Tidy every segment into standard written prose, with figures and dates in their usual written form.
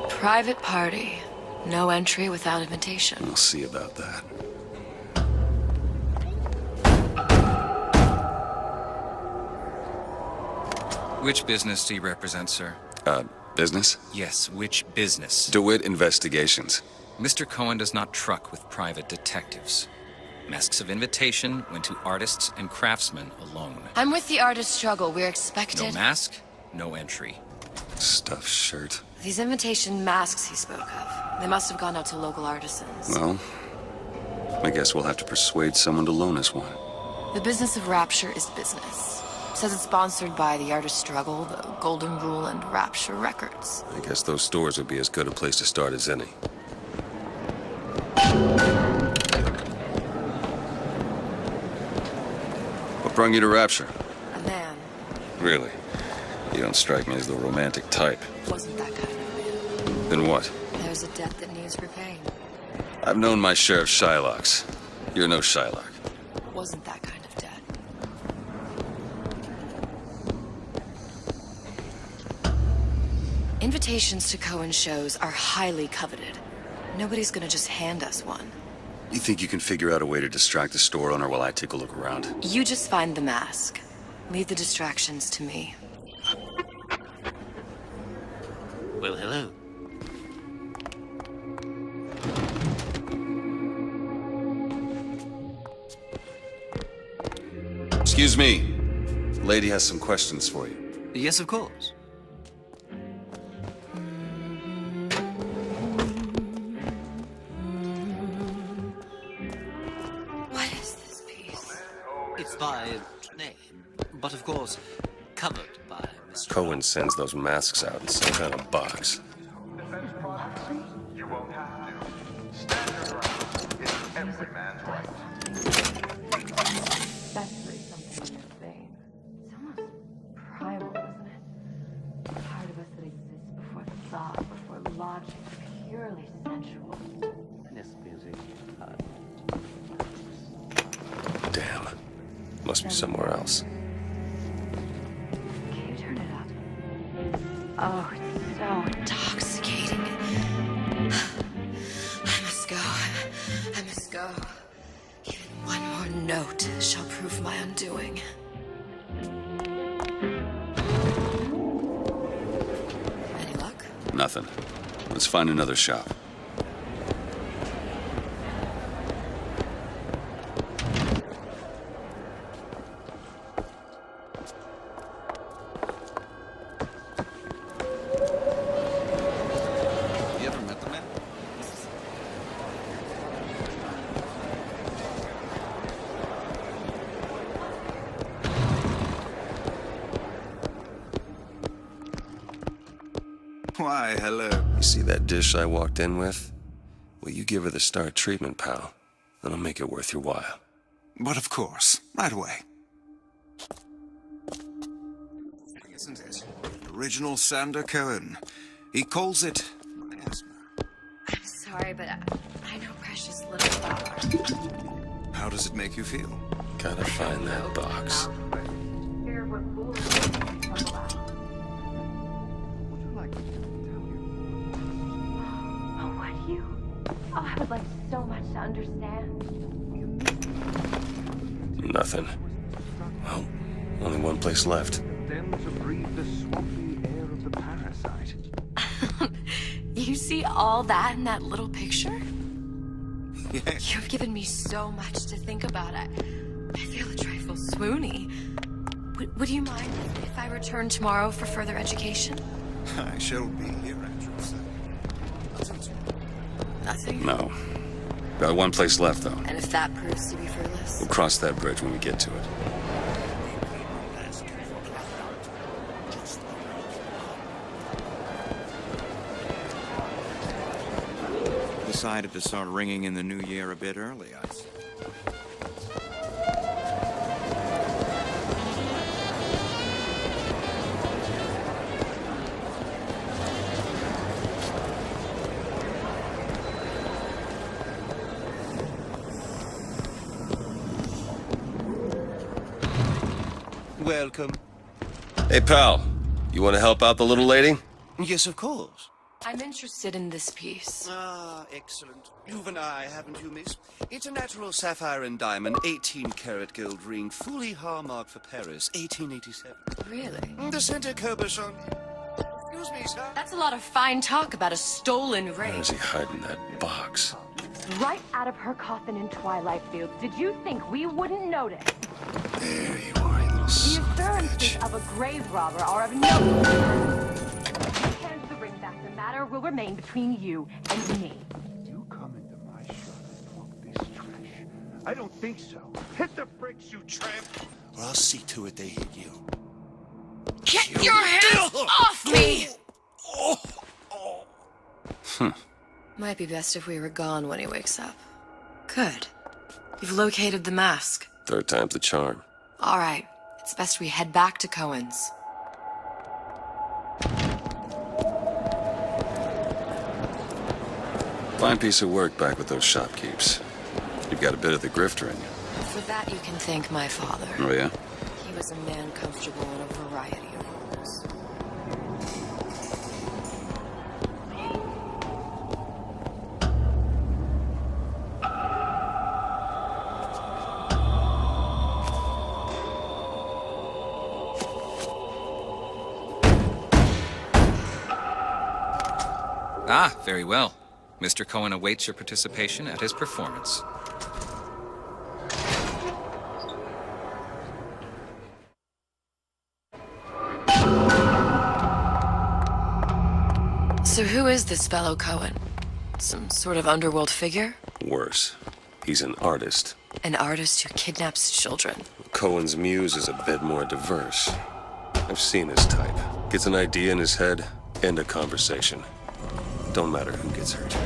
Private party. No entry without invitation. We'll see about that. Which business do you represent, sir? Business? Yes, which business? DeWitt Investigations. Mr. Cohen does not truck with private detectives. Masks of invitation went to artists and craftsmen alone. I'm with the artist struggle. We're expected. No mask, no entry. Stuffed shirt. These invitation masks he spoke of. They must have gone out to local artisans. Well, I guess we'll have to persuade someone to loan us one. The business of Rapture is business. Says it's sponsored by the artist struggle, the Golden Rule, and Rapture Records. I guess those stores would be as good a place to start as any. What brought you to Rapture? A man. Really? You don't strike me as the romantic type. Wasn't that kind of man. Then what? There's a debt that needs repaying. I've known my share of Shylocks. You're no Shylock. Wasn't that kind of debt. Invitations to Cohen shows are highly coveted. Nobody's gonna just hand us one. You think you can figure out a way to distract the store owner while I take a look around? You just find the mask. Leave the distractions to me. Well, hello. Excuse me. Lady has some questions for you. Yes, of course. What is this piece? It's by name, but of course, covered by Mr. Cohen sends those masks out in some kind of box. You won't have to. Stand your ground. It's every man's right. That's really something in your vein. It's almost primal, isn't it? The part of us that exists before thought, before logic, purely sensual. This music. Damn. Must be somewhere else. Can you turn it up? Oh, it's so intoxicating. I must go. I must go. Even one more note shall prove my undoing. Any luck? Nothing. Let's find another shop. You ever met the man? Why, hello. You see that dish I walked in with? Well, you give her the star treatment, pal. That'll make it worth your while. But of course, right away. Isn't it? Original Sander Cohen. He calls it asthma. I'm sorry, but I know precious little about art. How does it make you feel? Gotta find that box. Oh, would you? Oh, I would like so much to understand. Nothing. Well, only one place left. Then to breathe the swampy air of the parasite. You see all that in that little picture? Yes. You've given me so much to think about. I feel a trifle swoony. Would you mind if I return tomorrow for further education? I shall be here at your service. Nothing? No. Got one place left, though. And if that proves to be fruitless? We'll cross that bridge when we get to it. Decided to start ringing in the new year a bit early, I see. Welcome. Hey, pal. You want to help out the little lady? Yes, of course. I'm interested in this piece. Ah, excellent. You've an eye, haven't you, miss? It's a natural sapphire and diamond, 18-karat gold ring, fully hallmarked for Paris, 1887. Really? The center cabochon. Excuse me, sir. That's a lot of fine talk about a stolen ring. Where is he hiding that box? Right out of her coffin in Twilight Fields. Did you think we wouldn't notice? There you are, you little The son of a assurances bitch. of a grave robber are of no concern. Who hands the ring back? The matter will remain between you and me. You come into my shop and talk this trash. I don't think so. Hit the bricks, you tramp! Or I'll see to it they hit you. Get your hands off me! Might be best if we were gone when he wakes up. Good. You've located the mask. Third time's the charm. All right. It's best we head back to Cohen's. Fine piece of work back with those shopkeepers. You've got a bit of the grifter in you. For that, you can thank my father. Oh, yeah? He was a man comfortable in a variety of roles. Ah, very well. Mr. Cohen awaits your participation at his performance. So who is this fellow Cohen? Some sort of underworld figure? Worse. He's an artist. An artist who kidnaps children. Cohen's muse is a bit more diverse. I've seen his type. Gets an idea in his head, end a conversation. Don't matter who gets hurt.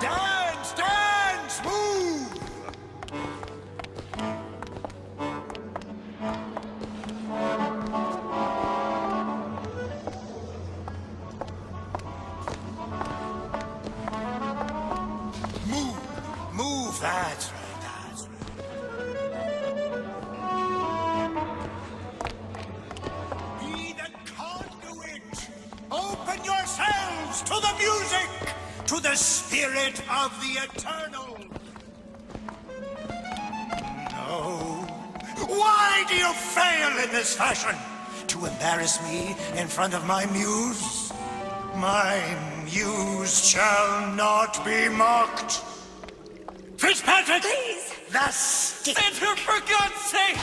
Dance! Dance! Move! Move! That's right, that's right. Be the conduit! Open yourselves to the music! To the spirit of the eternal! No. Why do you fail in this fashion? To embarrass me in front of my muse? My muse shall not be mocked. Fitzpatrick! Please! The stick! Enter, for God's sake!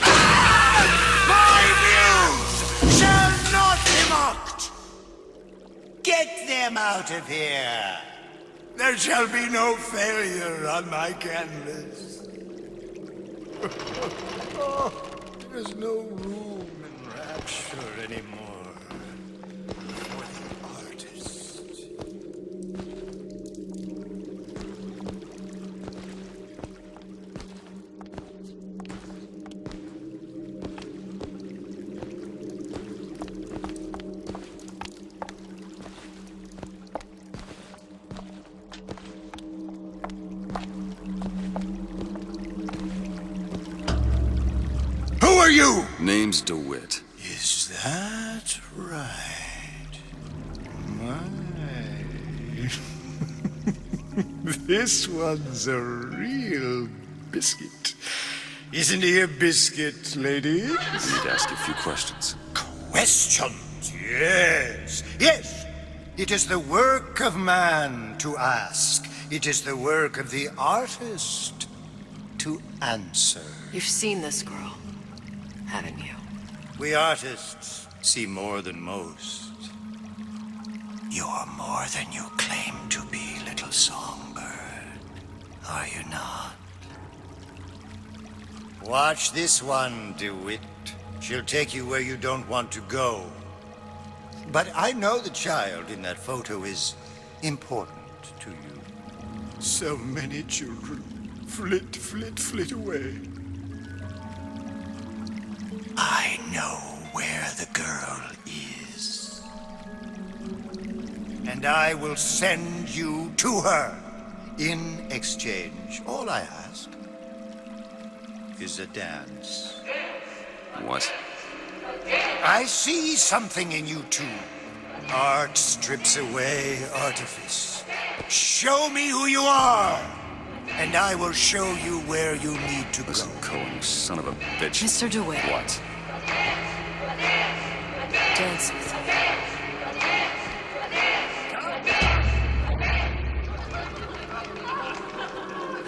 My muse shall not be mocked! Get them out of here! There shall be no failure on my canvas. There's no room in rapture anymore for the artist. Who are you? Name's DeWitt. Is that right? My. This one's a real biscuit. Isn't he a biscuit, lady? Need to ask you a few questions. Questions? Yes. Yes. It is the work of man to ask. It is the work of the artist to answer. You've seen this girl, haven't you? We artists see more than most. You're more than you claim to be, little songbird. Are you not? Watch this one, DeWitt. She'll take you where you don't want to go. But I know the child in that photo is important to you. So many children flit, flit, flit away. I know where the girl and I will send you to her. In exchange, all I ask is a dance. What? I see something in you two. Art strips away artifice. Show me who you are, and I will show you where you need to Listen, go. Cohen, you son of a bitch. Mr. DeWitt. What? Dance with me.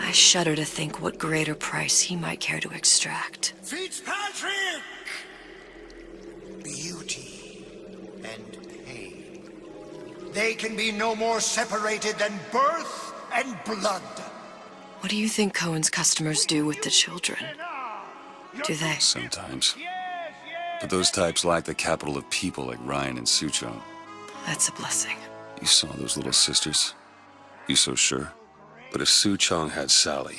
I shudder to think what greater price he might care to extract. Fitzpatrick! Beauty and pain. They can be no more separated than birth and blood. What do you think Cohen's customers do with the children? Do they? Sometimes. But those types lack the capital of people like Ryan and Suchong. That's a blessing. You saw those little sisters? You so sure? But if Suchong had Sally,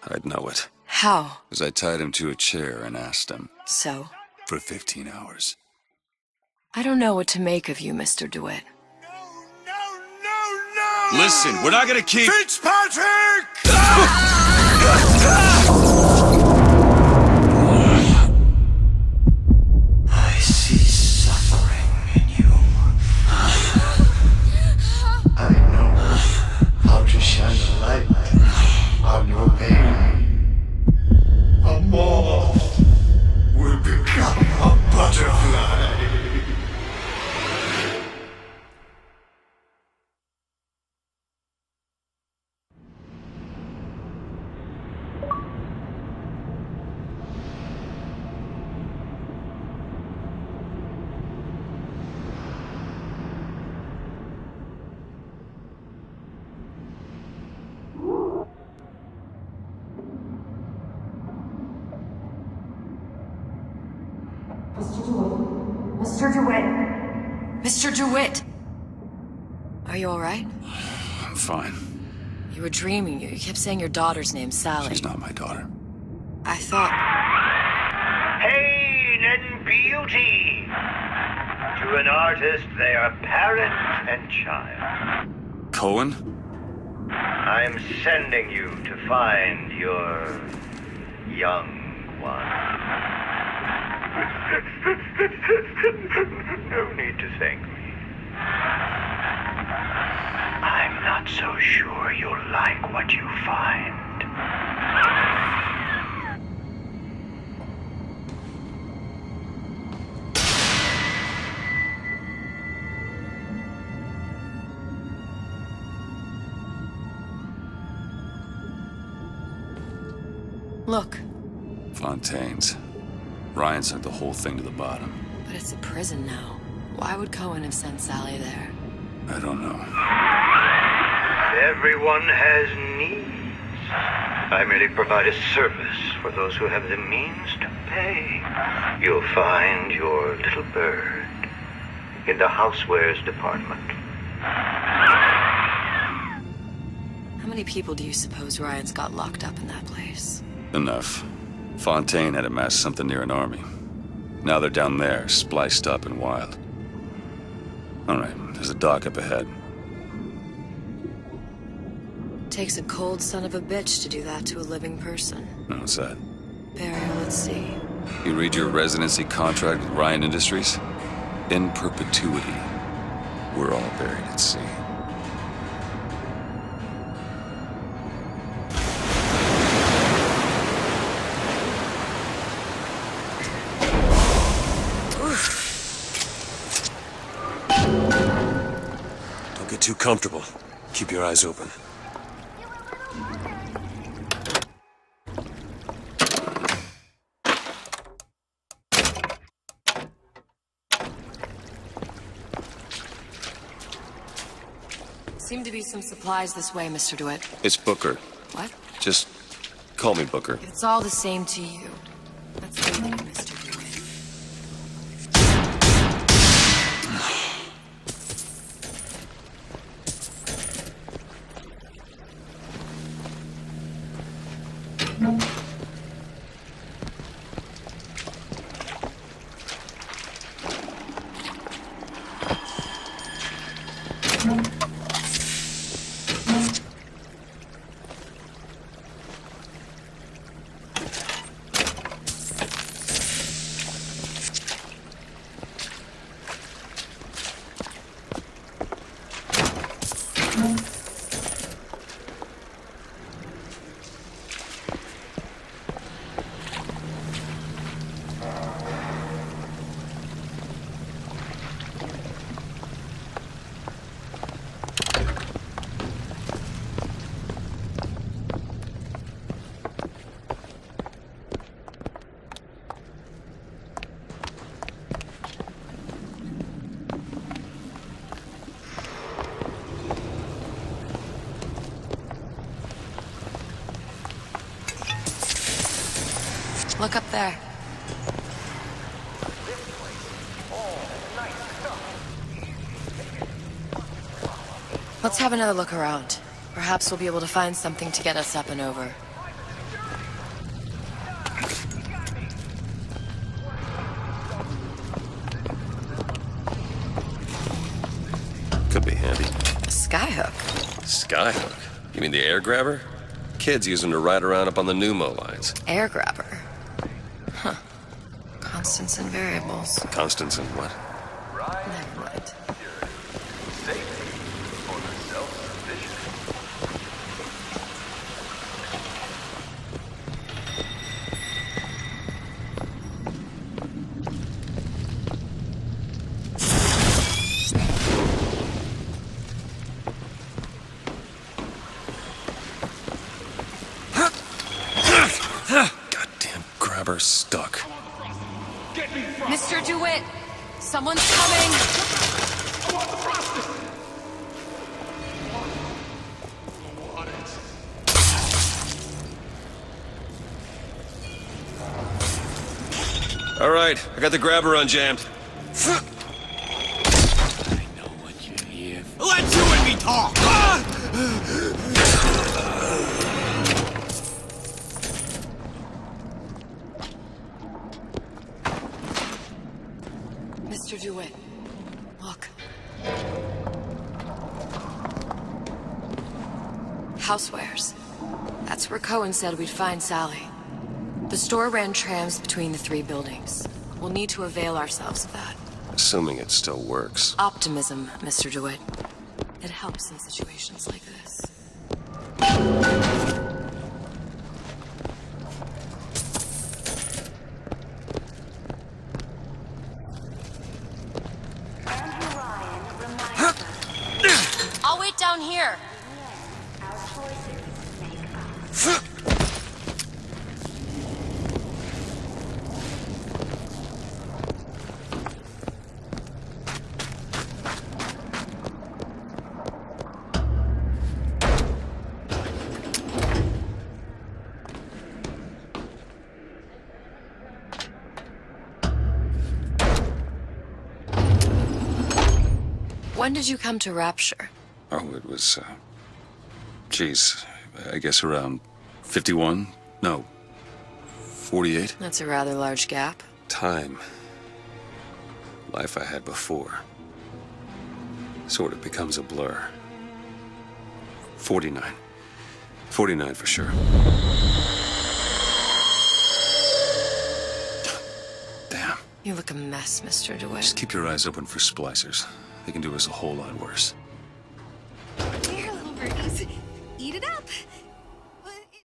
I'd know it. How? As I tied him to a chair and asked him. So? For 15 hours. I don't know what to make of you, Mr. DeWitt. No! Listen, we're not gonna keep... Fitzpatrick! I see suffering in you. I know how to shine a light on your pain. A moth will become a butterfly. Mr. DeWitt! Mr. DeWitt! Are you all right? I'm fine. You were dreaming. You kept saying your daughter's name, Sally. She's not my daughter. I thought... Pain and beauty. To an artist, they are parent and child. Cohen? I'm sending you to find your young one. No need to thank me. I'm not so sure you'll like what you find. Look, Fontaine's. Ryan sent the whole thing to the bottom. but it's a prison now. Why would Cohen have sent Sally there? I don't know. Everyone has needs. I merely provide a service for those who have the means to pay. You'll find your little bird in the housewares department. How many people do you suppose Ryan's got locked up in that place? Enough. Fontaine had amassed something near an army. Now they're down there, spliced up and wild. All right, there's a dock up ahead. Takes a cold son of a bitch to do that to a living person. What's that? Barry, let's see. You read your residency contract with Ryan Industries? In perpetuity, we're all buried at sea. Don't get too comfortable. Keep your eyes open. Seem to be some supplies this way, Mr. DeWitt. It's Booker. What? Just call me Booker. If it's all the same to you. Let's leave it, Mr. DeWitt. Look up there. Let's have another look around. Perhaps we'll be able to find something to get us up and over. Could be handy. A skyhook. Skyhook? You mean the air grabber? Kids use them to ride around up on the pneumo lines. Air grabber. Huh. Constants and variables. Constants and what? Never mind. Goddamn grabber stuck. Mr. DeWitt! Someone's coming! All right, I got the grabber unjammed. I know what you're here for. Let you and me talk! Mr. DeWitt, look. Housewares. That's where Cohen said we'd find Sally. The store ran trams between the 3 buildings. We'll need to avail ourselves of that. Assuming it still works. Optimism, Mr. DeWitt. It helps in situations like this. I'll wait down here. When did you come to Rapture? Oh, it was, geez, I guess around 51? No, 48? That's a rather large gap. Time. Life I had before. Sort of becomes a blur. 49. 49 for sure. Damn. You look a mess, Mr. DeWitt. Just keep your eyes open for splicers. They can do us a whole lot worse. Here, little birdies. Eat it up.